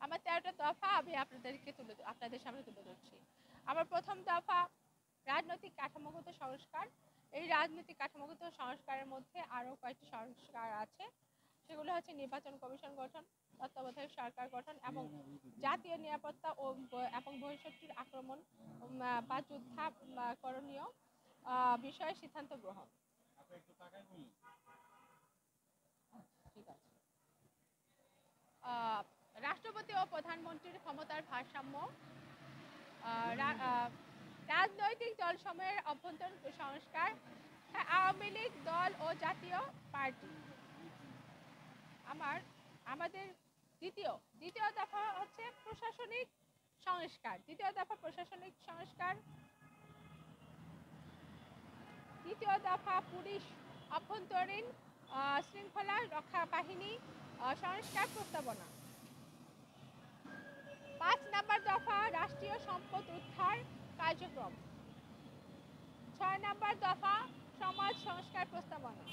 আমার 13টা দফা আমি আপনাদের সামনে তুলে ধরছি। আমার প্রথম দফা রাজনৈতিক কাঠামোগত সংস্কার। এই রাজনৈতিক কাঠামোগত সংস্কারের মধ্যে আরও কয়েকটি সংস্কার আছে। সেগুলো হচ্ছে নির্বাচন কমিশন গঠন, তত্ত্বাবধায়ক সরকার গঠন এবং জাতীয় নিরাপত্তা এবং বহিঃশক্তির আক্রমণ বা যুদ্ধা করণীয় বিষয়ে সিদ্ধান্ত গ্রহণ। ঠিক আছে। রাষ্ট্রপতি ও প্রধানমন্ত্রীর ক্ষমতার ভারসাম্য, রাজনৈতিক দলসমূহের অভ্যন্তরীণ সংস্কার, আওয়ামী লীগ দল ও জাতীয় পার্টি। আমাদের দ্বিতীয় দফা হচ্ছে প্রশাসনিক সংস্কার। দ্বিতীয় দফা প্রশাসনিক সংস্কার। দ্বিতীয় দফা পুলিশ অভ্যন্তরীণ শৃঙ্খলা রক্ষা বাহিনী সংস্কার প্রস্তাবনা। 5 নম্বর দফা রাষ্ট্রীয় সম্পদ উদ্ধার কার্যক্রম। 6 নম্বর দফা সমাজ সংস্কার প্রস্তাবনা।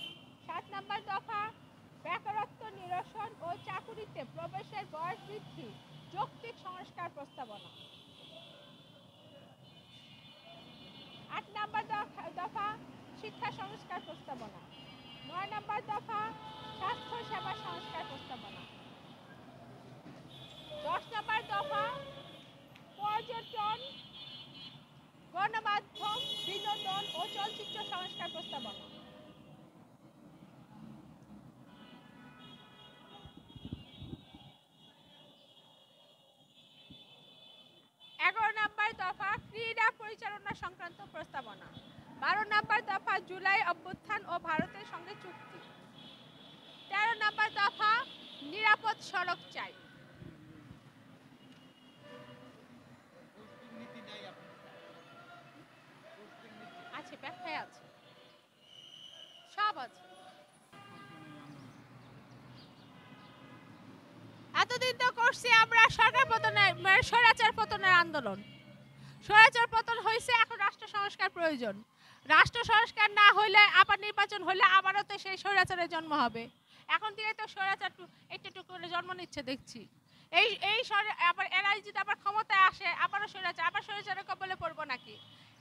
7 নম্বর দফা বেকারত্ব নিরসন ও চাকুরিতে প্রবেশের বয়স বৃদ্ধি যৌক্তিক সংস্কার প্রস্তাবনা। 8 নম্বর দফা শিক্ষা সংস্কার প্রস্তাবনা। 9 নম্বর দফা স্বাস্থ্য সেবা সংস্কার প্রস্তাবনা। 10 নম্বর দফা পর্যটন, গণমাধ্যম, বিনোদন ও চলচ্চিত্র সংস্কার প্রস্তাবনা। 11 নম্বর দফা ক্রীড়া পরিচালনা সংক্রান্ত প্রস্তাবনা। 12 নম্বর দফা জুলাই অভ্যুত্থান ও ভারতের সঙ্গে চুক্তি। 13 নম্বর দফা নিরাপদ সড়ক চাই। আছে, ব্যাখ্যায় আছে, সব আছে। এতদিন তো করছি আমরা সরকার পতনের স্বৈরাচার পতনের আন্দোলন। স্বৈরাচার পতন হয়েছে, এখন রাষ্ট্র সংস্কার প্রয়োজন। রাষ্ট্র সংস্কার না হইলে আবার নির্বাচন হইলে আবারও তো সেই স্বৈরাচারের জন্ম হবে। এখন থেকে তো স্বৈরাচার একটু করে জন্ম নিচ্ছে দেখছি। এই আবার এরাই যদি আবার ক্ষমতায় আসে আবারও স্বৈরাচারের কবলে পড়বো নাকি?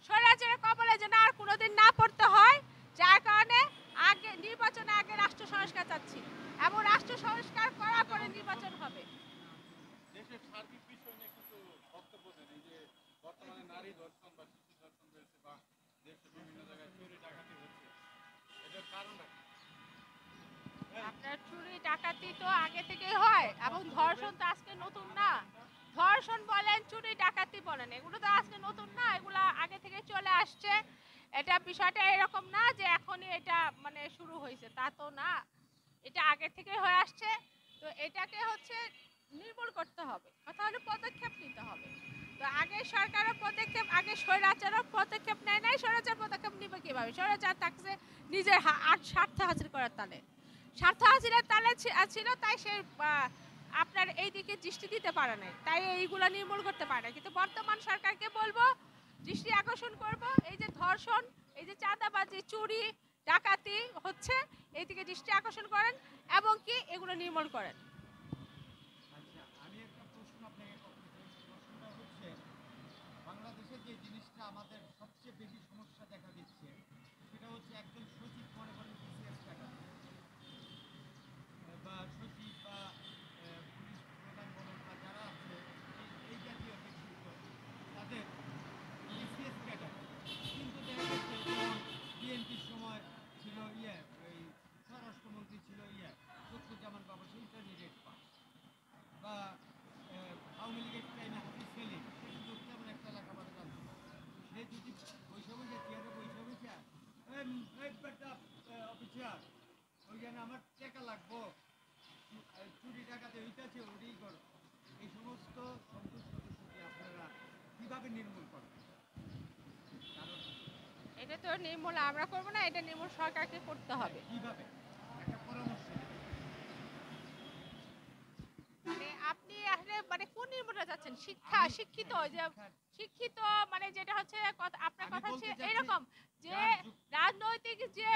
স্বৈরাচারের কবলে যেন আর কোনোদিন না পড়তে হয়, যার কারণে আগে নির্বাচনে আগে রাষ্ট্র সংস্কার চাচ্ছি এবং রাষ্ট্র সংস্কার করার পরে নির্বাচন হবে। দেশের সার্বিক বিষয় নিয়ে কিছু বক্তব্য দেন। এই যে বর্তমানে নারী ধর্ষণ বা শিশু ধর্ষণ রয়েছে বা দেশের বিভিন্ন জায়গায় চুরি ডাকাতি হচ্ছে, এটার কারণটা কি? আপনার চুরি ডাকাতি তো আগে থেকেই হয় এবং ধর্ষণ তো আজকে নতুন না। ধর্ষণ বলেন, চুরি ডাকাতি বলেন, এগুলো তো আজকে নতুন না, এগুলো আগে থেকে চলে আসছে। এটা বিষয়টা এরকম না যে এখনই এটা মানে শুরু হয়েছে, তা তো না, এটা আগে থেকে হয়ে আসছে। তো এটাকে হচ্ছে নির্মূল করতে হবে, কথা হলো পদক্ষেপ নিতে হবে। তো আগে সরকারের পদক্ষেপ, আগে স্বৈরাচারও পদক্ষেপ নেয় নাই, স্বৈরাচার পদক্ষেপ নিবে কিভাবে? স্বৈরাচার থাকছে নিজের স্বার্থ হাসিল করার তালে, স্বার্থ হাসিলের তালে ছিল, তাই সে আপনার এই দিকে দৃষ্টি দিতে পারে নাই, তাই এইগুলো নির্মূল করতে পারে না। কিন্তু বর্তমান সরকারকে বলবো, দৃষ্টি আকর্ষণ করব, এই যে ধর্ষণ, এই যে চাঁদাবাজি, চুরি ডাকাতি হচ্ছে, এই দিকে দৃষ্টি আকর্ষণ করেন এবং কি এগুলো নির্মূল করেন। আচ্ছা, আমি একটা প্রশ্ন আপনাকে করতে চাই। প্রশ্নটা হচ্ছে, বাংলাদেশে যে জিনিসটা আমাদের সবচেয়ে বেশি সমস্যা দেখা দিচ্ছে সেটা হচ্ছে একজন সচিব, মনে করেন বিসিএস ক্যাডার বা সচিব বা পুলিশ প্রধান বলুন বা যারা আছে এই জাতীয় ব্যক্তিত্ব, তাদের বিসিএস ক্যাডার, কিন্তু দেখা যাচ্ছে যেমন বিএনপির সময় ছিল এই স্বরাষ্ট্রমন্ত্রী ছিল লুৎফুজ্জামান বাবু, সেই ক্যান্ডিডেট পাস, বা আওয়ামী লীগের টাইমে হাফিজ সেলিম, সে কিন্তু তেমন একটা লেখাপড়া জানত না। সে যদি ওই সময় যে চেয়ারে বৈশা বৈশা অফিসার ওইখানে আমার টাকা লাগবো, চুরি টাকাতে ওইটাছে ওটাই করো, এই সমস্ত সংসদ সদস্যকে আপনারা কীভাবে নির্মূল করবেন? কারণ এটা তো নির্মূল আমরা করব না, এটা নির্মূল সরকারকে করতে হবে। কীভাবে একটা পরামর্শ মানে আপনি আসলে মানে কোন নির্মূলটা যাচ্ছেন? শিক্ষিত যে শিক্ষিত মানে যেটা হচ্ছে আপনার কথা হচ্ছে এরকম যে রাজনৈতিক যে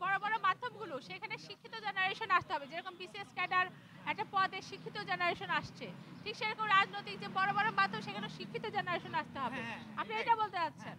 বড় বড় মাধ্যমগুলো সেখানে শিক্ষিত জেনারেশন আসতে হবে, যেরকম বিসিএস ক্যাডার একটা পদে শিক্ষিত জেনারেশন আসছে, ঠিক সেরকম রাজনৈতিক যে বড় বড় মাধ্যম সেখানে শিক্ষিত জেনারেশন আসতে হবে। হ্যাঁ, আপনি এটা বলতে চাচ্ছেন?